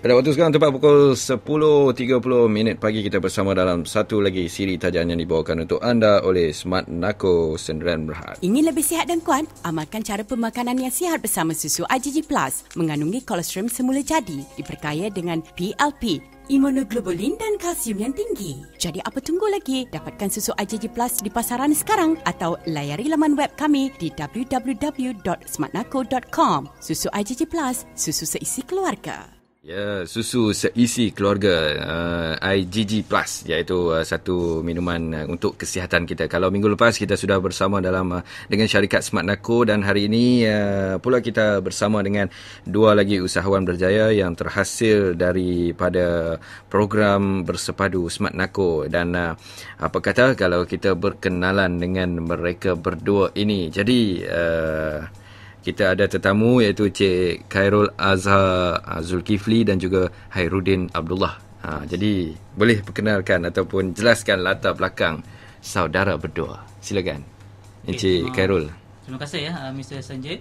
Pada waktu sekarang tepat pukul 10.30 pagi, kita bersama dalam satu lagi siri tajan yang dibawakan untuk anda oleh Smart Nako Sdn Bhd. Ingin lebih sihat dan kuat? Amalkan cara pemakanan yang sihat bersama susu IgG Plus. Mengandungi kolesterol semula jadi, diperkaya dengan PLP, imunoglobulin dan kalsium yang tinggi. Jadi apa tunggu lagi? Dapatkan susu IgG Plus di pasaran sekarang atau layari laman web kami di www.smartnako.com. Susu IgG Plus, susu seisi keluarga. Ya, susu seisi keluarga, IgG Plus, iaitu satu minuman untuk kesihatan kita. Kalau minggu lepas kita sudah bersama dengan syarikat Smart Nako, dan hari ini pula kita bersama dengan dua lagi usahawan berjaya yang terhasil daripada program bersepadu Smart Nako. Dan apa kata kalau kita berkenalan dengan mereka berdua ini. Jadi kita ada tetamu iaitu Cik Khairul Azhar Zulkifli dan juga Hairudin Abdullah. Jadi boleh perkenalkan ataupun jelaskan latar belakang saudara berdua. Silakan. Encik Khairul. Terima kasih Mr. Sanjay.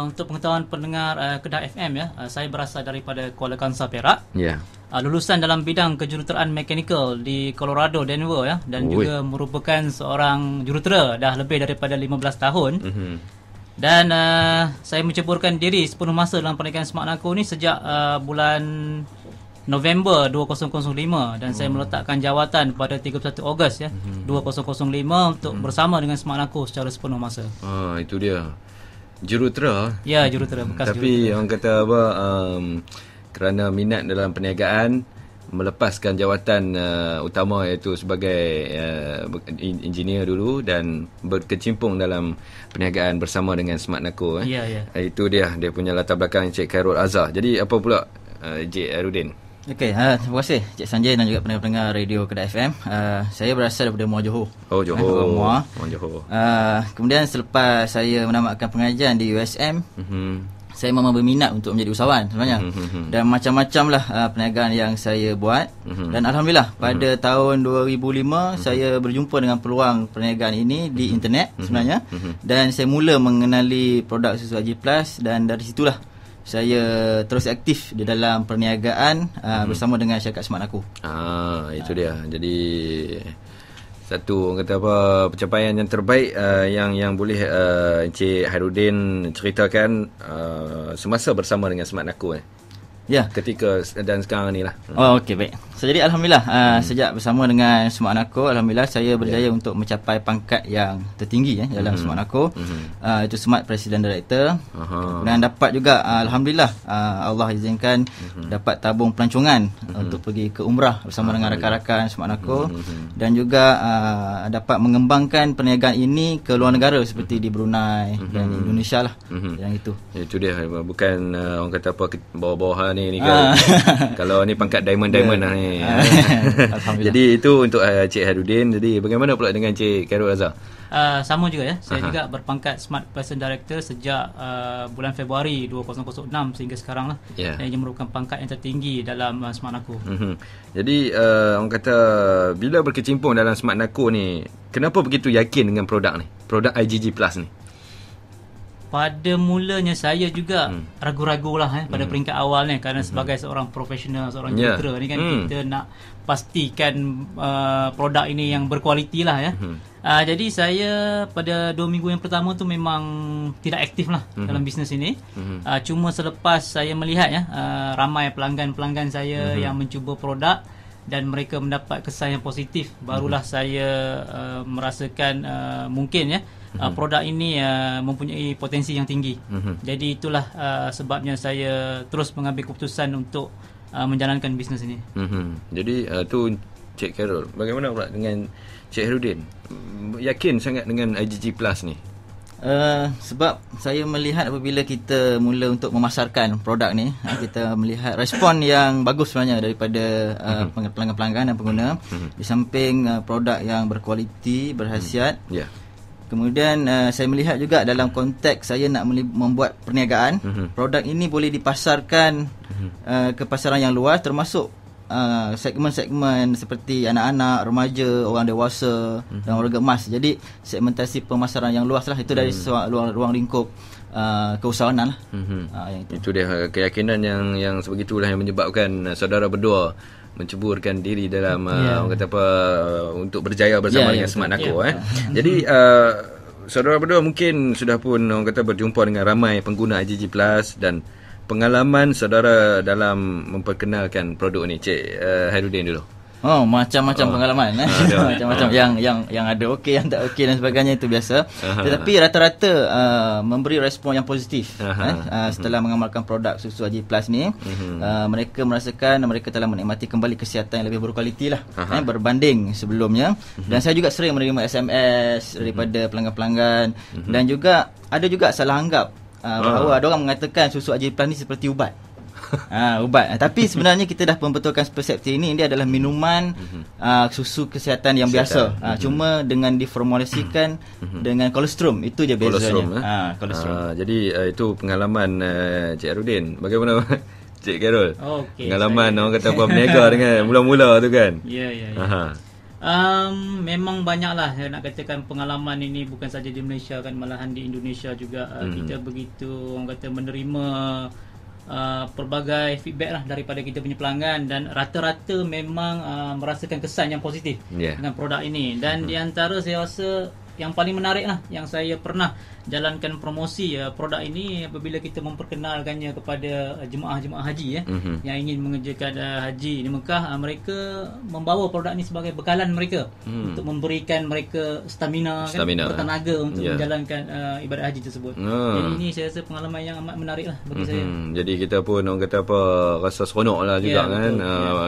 Untuk pengetahuan pendengar Kedah FM saya berasal daripada Kuala Kangsar, Perak. Ya. Lulusan dalam bidang kejuruteraan mechanical di Colorado, Denver dan juga merupakan seorang jurutera dah lebih daripada 15 tahun. Dan saya menceburkan diri sepenuh masa dalam perniagaan Smart Nako ni sejak bulan November 2005, dan saya meletakkan jawatan pada 31 Ogos 2005 untuk bersama dengan Smart Nako secara sepenuh masa. Itu dia. Jurutera. Ya, jurutera, bekas Tapi jurutera. orang kata apa, kerana minat dalam perniagaan, melepaskan jawatan utama iaitu sebagai engineer dulu dan berkecimpung dalam perniagaan bersama dengan Smart Nako. Ya. Itu dia punya latar belakang Cik Khairul Azhar. Jadi apa pula Cik Hairudin? Okey, terima kasih Cik Sanjay dan juga pendengar-pendengar radio Kedah FM. Saya berasal daripada Muar Johor. Oh, Johor. Muar. Johor. Kemudian selepas saya menamatkan pengajian di USM, saya memang berminat untuk menjadi usahawan sebenarnya. Dan macam-macam lah perniagaan yang saya buat. Dan Alhamdulillah pada tahun 2005 saya berjumpa dengan peluang perniagaan ini di internet sebenarnya. Dan saya mula mengenali produk susu IgG Plus, dan dari situlah saya terus aktif di dalam perniagaan bersama dengan syarikat Smart Nako. Itu dia. Jadi satu orang kata apa, pencapaian yang terbaik yang boleh Encik Hairudin ceritakan semasa bersama dengan Smart Nako Ya. ketika dan sekarang ni lah. Okey, baik. So, jadi Alhamdulillah sejak bersama dengan Smart Nako, Alhamdulillah saya berjaya untuk mencapai pangkat yang tertinggi dalam Smart Nako. Itu Smart President Director. Dan dapat juga Alhamdulillah Allah izinkan dapat tabung pelancongan untuk pergi ke umrah bersama dengan rakan-rakan Smart Nako. Dan juga dapat mengembangkan perniagaan ini ke luar negara seperti di Brunei dan Indonesia lah. Yang itu dia, bukan orang kata apa bawah-bawah ni kan. Kalau ni pangkat diamond lah ni. Jadi itu untuk Cik Hairudin. Jadi bagaimana pula dengan Cik Khairul Azhar? Sama juga saya juga berpangkat Smart President Director sejak bulan Februari 2006 sehingga sekarang lah. Yang merupakan pangkat yang tertinggi dalam Smart Nako. Jadi orang kata bila berkecimpung dalam Smart Nako ni, kenapa begitu yakin dengan produk ni, produk IgG Plus ni? Pada mulanya saya juga ragu-ragu lah pada peringkat awal ni, kerana sebagai seorang profesional, seorang jurutera ni kan, kita nak pastikan produk ini yang berkualiti lah jadi saya pada 2 minggu yang pertama tu memang tidak aktif lah dalam bisnes ini. Cuma selepas saya melihat ramai pelanggan-pelanggan saya yang mencuba produk dan mereka mendapat kesan yang positif, barulah saya merasakan mungkin produk ini mempunyai potensi yang tinggi. Jadi itulah sebabnya saya terus mengambil keputusan untuk menjalankan bisnes ini. Jadi tu Cik Khairul, bagaimana pula dengan Cik Hairudin? Yakin sangat dengan IgG Plus ni? Sebab saya melihat apabila kita mula untuk memasarkan produk ni, kita melihat respon yang bagus sebenarnya daripada pelanggan-pelanggan dan pengguna. Di samping produk yang berkualiti, berhasiat. Kemudian saya melihat juga dalam konteks saya nak membuat perniagaan, produk ini boleh dipasarkan ke pasaran yang luas, termasuk segmen-segmen seperti anak-anak, remaja, orang dewasa dan warga emas. Jadi segmentasi pemasaran yang luas lah, itu dari ruang lingkup keusahawanan lah. Itu dia keyakinan yang sebegitulah yang menyebabkan saudara berdua menceburkan diri dalam orang kata apa untuk berjaya bersama dengan Smart Nako. Jadi saudara berdua mungkin sudah pun orang kata berjumpa dengan ramai pengguna IGG Plus, dan pengalaman saudara dalam memperkenalkan produk ni, Cik Hairuddin dulu. Macam-macam pengalaman macam-macam yang ada okey, yang tak okey dan sebagainya, itu biasa. Tetapi rata-rata memberi respon yang positif setelah mengamalkan produk susu IGG Plus ni. Mereka merasakan mereka telah menikmati kembali kesihatan yang lebih berkualiti lah, berbanding sebelumnya. Dan saya juga sering menerima SMS daripada pelanggan-pelanggan, dan juga ada juga salah anggap bahawa ada orang mengatakan susu IGG Plus ni seperti ubat. Ubat. Tapi sebenarnya kita dah membetulkan persepsi ini. Ini adalah minuman susu kesihatan yang biasa. Cuma dengan diformulasikan dengan kolostrum. Itu je bezanya. Kolostrum. Jadi itu pengalaman Cik Hairuddin. Bagaimana Cik Carol? Pengalaman orang kata apa berniaga dengan mula-mula tu kan? Ya. Memang banyaklah saya nak katakan pengalaman ini, bukan saja di Malaysia kan, malahan di Indonesia juga kita begitu orang kata menerima pelbagai feedback lah daripada kita punya pelanggan, dan rata-rata memang merasakan kesan yang positif dengan produk ini. Dan di antara saya rasa yang paling menarik lah yang saya pernah jalankan promosi produk ini apabila kita memperkenalkannya kepada jemaah-jemaah haji yang ingin mengerjakan haji di Mekah. Mereka membawa produk ini sebagai bekalan mereka untuk memberikan mereka stamina. Kan, bertenaga untuk menjalankan ibadat haji tersebut. Jadi ini saya rasa pengalaman yang amat menarik lah bagi saya. Jadi kita pun orang kata apa rasa seronok lah juga kan.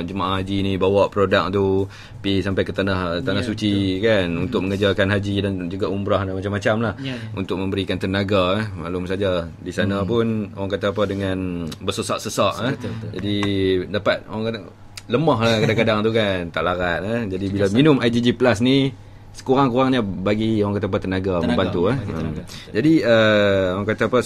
Jemaah haji ni bawa produk tu pergi sampai ke tanah suci kan, untuk mengerjakan haji dan juga umrah dan macam-macam lah, untuk memberikan tenaga. Maklum saja di sana pun orang kata apa dengan bersesak-sesak jadi dapat orang kata lemah lah kadang-kadang tu kan, tak larat jadi bila minum IGG Plus ni sekurang-kurangnya bagi orang kata apa tenaga membantu. Jadi orang kata apa